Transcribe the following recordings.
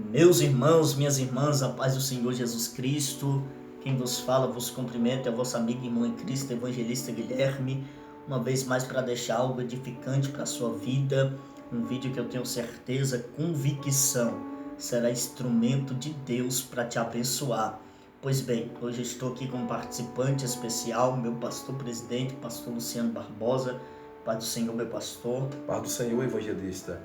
Meus irmãos, minhas irmãs, a paz do Senhor Jesus Cristo, quem vos fala, vos cumprimento, é a vossa amiga e irmã em Cristo, evangelista Guilherme, uma vez mais para deixar algo edificante para a sua vida, um vídeo que eu tenho certeza, convicção, será instrumento de Deus para te abençoar. Pois bem, hoje eu estou aqui com um participante especial, meu pastor presidente, pastor Luciano Barbosa. Paz do Senhor, meu pastor. Paz do Senhor, evangelista.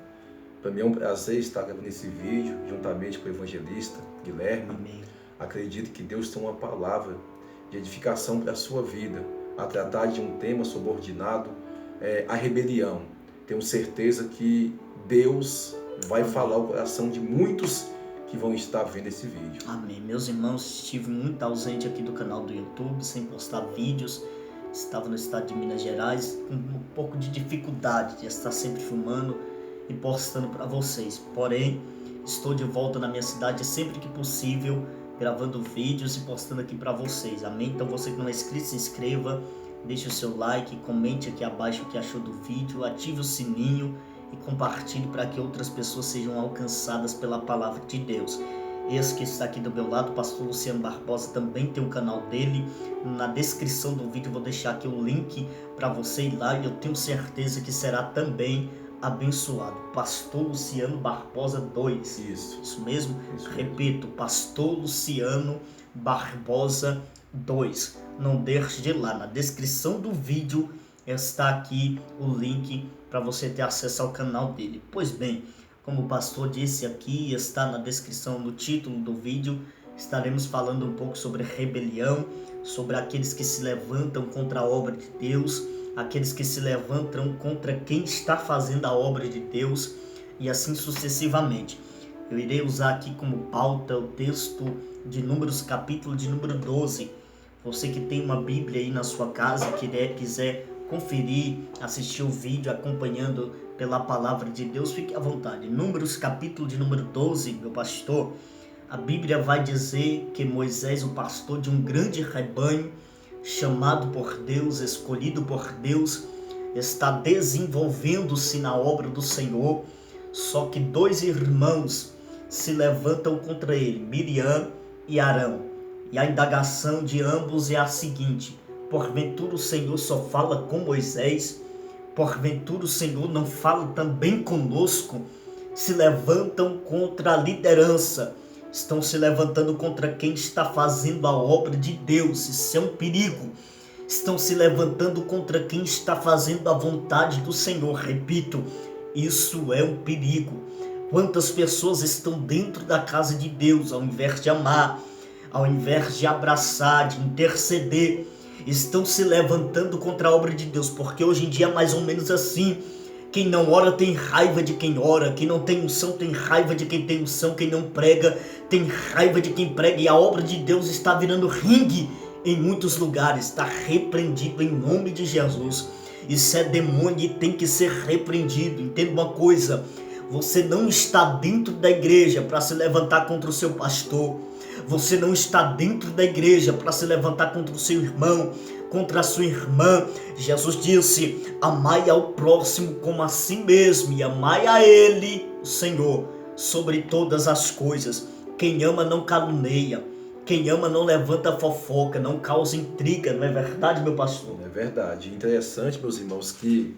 Para mim é um prazer estar gravando esse vídeo juntamente com o evangelista Guilherme. Amém. Acredito que Deus tem uma palavra de edificação para a sua vida, a tratar de um tema subordinado, a rebelião. Tenho certeza que Deus vai falar o coração de muitos que vão estar vendo esse vídeo. Amém. Meus irmãos, estive muito ausente aqui do canal do YouTube, sem postar vídeos. Estava no estado de Minas Gerais, com um pouco de dificuldade de estar sempre filmando e postando para vocês. Porém, estou de volta na minha cidade sempre que possível, gravando vídeos e postando aqui para vocês. Amém? Então você que não é inscrito, se inscreva, deixe o seu like, comente aqui abaixo o que achou do vídeo, ative o sininho e compartilhe para que outras pessoas sejam alcançadas pela palavra de Deus. Esse que está aqui do meu lado, o pastor Luciano Barbosa, também tem um canal dele. Na descrição do vídeo eu vou deixar aqui o link para você ir lá e eu tenho certeza que será também abençoado. Pastor Luciano Barbosa 2. Isso mesmo? Isso repito, pastor Luciano Barbosa 2. Não deixe de ir lá. Na descrição do vídeo está aqui o link para você ter acesso ao canal dele. Pois bem, como o pastor disse aqui, está na descrição, no título do vídeo, estaremos falando um pouco sobre rebelião, sobre aqueles que se levantam contra a obra de Deus, aqueles que se levantam contra quem está fazendo a obra de Deus e assim sucessivamente. Eu irei usar aqui como pauta o texto de Números, capítulo de número 12. Você que tem uma Bíblia aí na sua casa, quiser conferir, assistir o vídeo acompanhando pela palavra de Deus, fique à vontade. Números, capítulo de número 12, meu pastor, a Bíblia vai dizer que Moisés, o pastor de um grande rebanho, chamado por Deus, escolhido por Deus, está desenvolvendo-se na obra do Senhor, só que dois irmãos se levantam contra ele, Miriam e Arão, e a indagação de ambos é a seguinte: porventura o Senhor só fala com Moisés? Porventura o Senhor não fala também conosco? Se levantam contra a liderança, estão se levantando contra quem está fazendo a obra de Deus. Isso é um perigo. Estão se levantando contra quem está fazendo a vontade do Senhor. Repito, isso é um perigo. Quantas pessoas estão dentro da casa de Deus, ao invés de amar, ao invés de abraçar, de interceder, estão se levantando contra a obra de Deus, porque hoje em dia é mais ou menos assim: quem não ora tem raiva de quem ora, quem não tem unção tem raiva de quem tem unção, quem não prega tem raiva de quem prega, e a obra de Deus está virando ringue em muitos lugares. Está repreendido em nome de Jesus. Isso é demônio e tem que ser repreendido. Entenda uma coisa: você não está dentro da igreja para se levantar contra o seu pastor. Você não está dentro da igreja para se levantar contra o seu irmão, contra a sua irmã. Jesus disse: amai ao próximo como a si mesmo, e amai a ele, o Senhor, sobre todas as coisas. Quem ama não caluneia, quem ama não levanta fofoca, não causa intriga. Não é verdade, meu pastor? É verdade. Interessante, meus irmãos, que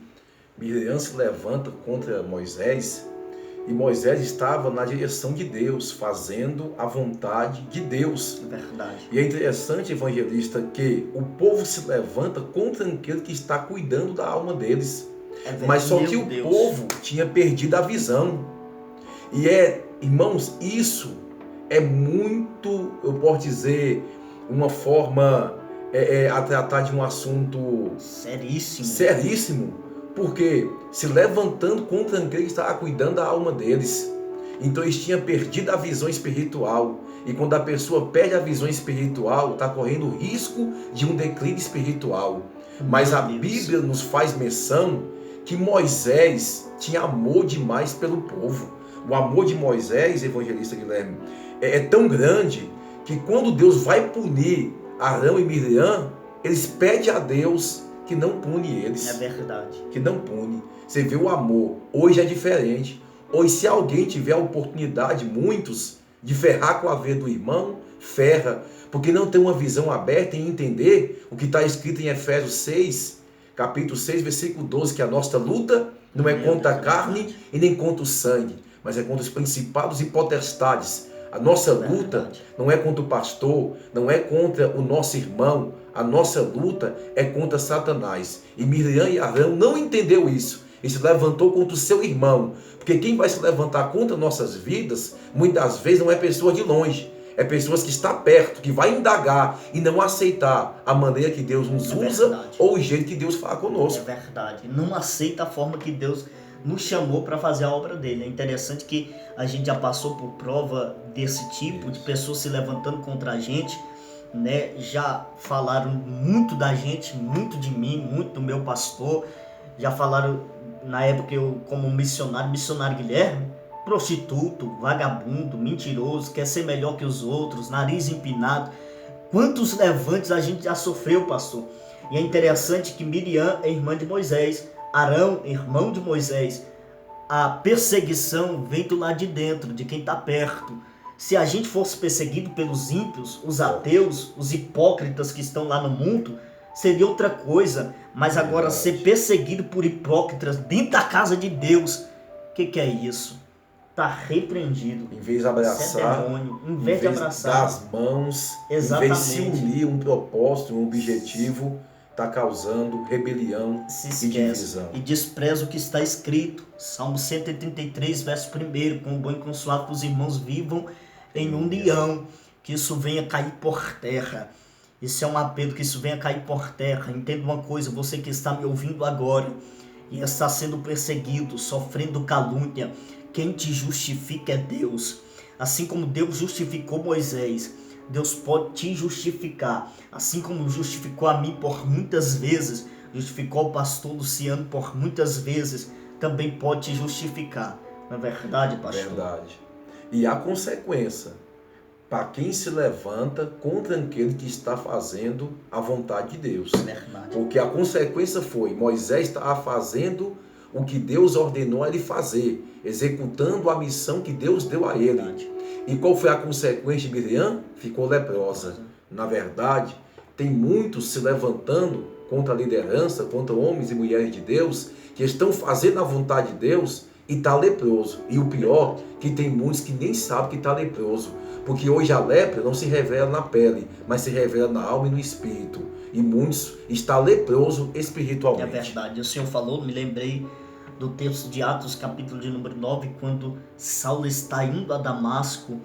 Miriam se levanta contra Moisés, e Moisés estava na direção de Deus, fazendo a vontade de Deus. É verdade. E é interessante, evangelista, que o povo se levanta contra aquele que está cuidando da alma deles. Mas só que o povo tinha perdido a visão. E irmãos, isso é muito, eu posso dizer, uma forma a tratar de um assunto seríssimo. Porque se levantando contra aquele que estava cuidando da alma deles. Então eles tinham perdido a visão espiritual. E quando a pessoa perde a visão espiritual, está correndo o risco de um declínio espiritual. Mas a Bíblia nos faz menção que Moisés tinha amor demais pelo povo. O amor de Moisés, evangelista Guilherme, é tão grande que quando Deus vai punir Arão e Miriam, eles pedem a Deus que não pune eles. É verdade. Que não pune. Você vê o amor. Hoje é diferente. Ou se alguém tiver a oportunidade, muitos, de ferrar com a vida do irmão, ferra, porque não tem uma visão aberta em entender o que está escrito em Efésios 6, capítulo 6, versículo 12, que a nossa luta não é contra a carne e nem contra o sangue, mas é contra os principados e potestades. A nossa luta não é contra o pastor, não é contra o nosso irmão, a nossa luta é contra Satanás. E Miriam e Arão não entendeu isso. Ele se levantou contra o seu irmão, porque quem vai se levantar contra nossas vidas, muitas vezes não é pessoa de longe, é pessoas que estão perto, que vai indagar e não aceitar a maneira que Deus nos usa ou o jeito que Deus fala conosco. É verdade, não aceita a forma que Deus nos chamou para fazer a obra dele. É interessante que a gente já passou por prova desse tipo, de pessoas se levantando contra a gente, né? Já falaram muito da gente, muito de mim, muito do meu pastor, já falaram na época eu como missionário Guilherme, prostituto, vagabundo, mentiroso, quer ser melhor que os outros, nariz empinado. Quantos levantes a gente já sofreu, pastor? E é interessante que Miriam é irmã de Moisés, Arão, irmão de Moisés. A perseguição vem do lado de dentro, de quem está perto. Se a gente fosse perseguido pelos ímpios, os ateus, os hipócritas que estão lá no mundo, seria outra coisa. Mas agora ser perseguido por hipócritas dentro da casa de Deus, o que é isso? Está repreendido. Em vez de abraçar, em vez de abraçar, dar as mãos, exatamente, em vez de se unir um propósito, um objetivo, está causando rebelião e divisão. E despreza o que está escrito. Salmo 133, verso 1. Com bom e consuelo que os irmãos vivam em união. Que isso venha cair por terra. Isso é um apelo, que isso venha cair por terra. Entenda uma coisa, você que está me ouvindo agora e está sendo perseguido, sofrendo calúnia, quem te justifica é Deus. Assim como Deus justificou Moisés, Deus pode te justificar. Assim como justificou a mim por muitas vezes, justificou o pastor Luciano por muitas vezes, também pode te justificar. Não é verdade, pastor? Verdade. E a consequência para quem se levanta contra aquele que está fazendo a vontade de Deus. Verdade. Porque a consequência foi, Moisés estava fazendo o que Deus ordenou a ele fazer, executando a missão que Deus deu a ele. Verdade. E qual foi a consequência de Miriam? Ficou leprosa. Na verdade, tem muitos se levantando contra a liderança, contra homens e mulheres de Deus, que estão fazendo a vontade de Deus e está leproso. E o pior, que tem muitos que nem sabem que está leproso. Porque hoje a lepra não se revela na pele, mas se revela na alma e no espírito. E muitos estão leprosos espiritualmente. É verdade. O Senhor falou, me lembrei do texto de Atos, capítulo de número 9, quando Saulo está indo a Damasco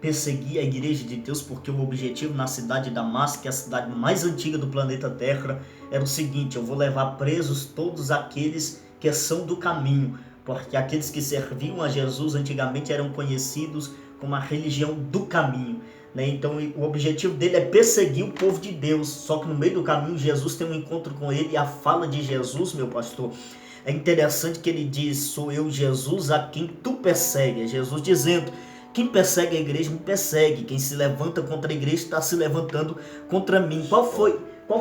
perseguir a igreja de Deus, porque o objetivo na cidade de Damasco, que é a cidade mais antiga do planeta Terra, era o seguinte: eu vou levar presos todos aqueles que são do caminho, porque aqueles que serviam a Jesus antigamente eram conhecidos como a religião do caminho, né? Então o objetivo dele é perseguir o povo de Deus, só que no meio do caminho Jesus tem um encontro com ele, e a fala de Jesus, meu pastor, é interessante que ele diz: sou eu, Jesus, a quem tu persegues. Jesus dizendo: quem persegue a igreja me persegue, quem se levanta contra a igreja está se levantando contra mim. Qual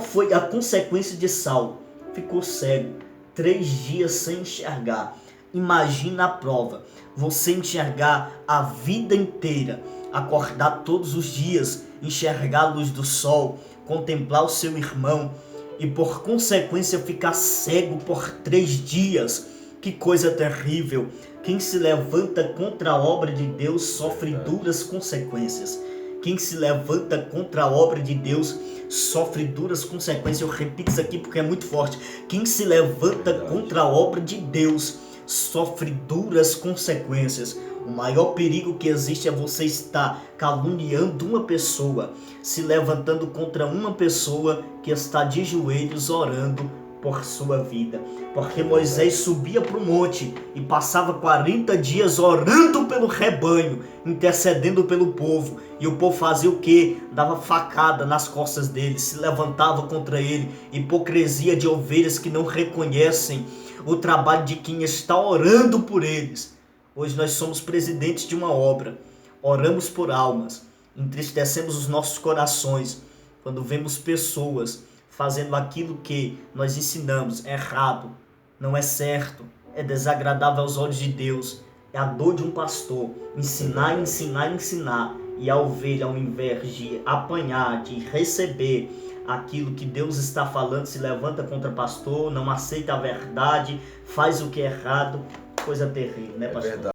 foi a consequência de Saulo? Ficou cego, 3 dias sem enxergar. Imagina a prova, você enxergar a vida inteira, acordar todos os dias, enxergar a luz do sol, contemplar o seu irmão e por consequência ficar cego por 3 dias. Que coisa terrível! Quem se levanta contra a obra de Deus sofre duras consequências. Quem se levanta contra a obra de Deus sofre duras consequências. Eu repito isso aqui porque é muito forte. Quem se levanta contra a obra de Deus sofre duras consequências. O maior perigo que existe é você estar caluniando uma pessoa, se levantando contra uma pessoa que está de joelhos orando por sua vida. Porque Moisés subia para o monte e passava 40 dias orando pelo rebanho, intercedendo pelo povo. E o povo fazia o quê? Dava facada nas costas dele, se levantava contra ele. Hipocrisia de ovelhas que não reconhecem o trabalho de quem está orando por eles. Hoje nós somos presidentes de uma obra, oramos por almas, entristecemos os nossos corações quando vemos pessoas fazendo aquilo que nós ensinamos é errado, não é certo, é desagradável aos olhos de Deus, É a dor de um pastor. Ensinar, ensinar, ensinar. E a ovelha, ao invés de apanhar, de receber aquilo que Deus está falando, se levanta contra o pastor, não aceita a verdade, faz o que é errado. Coisa terrível, né, pastor? É verdade.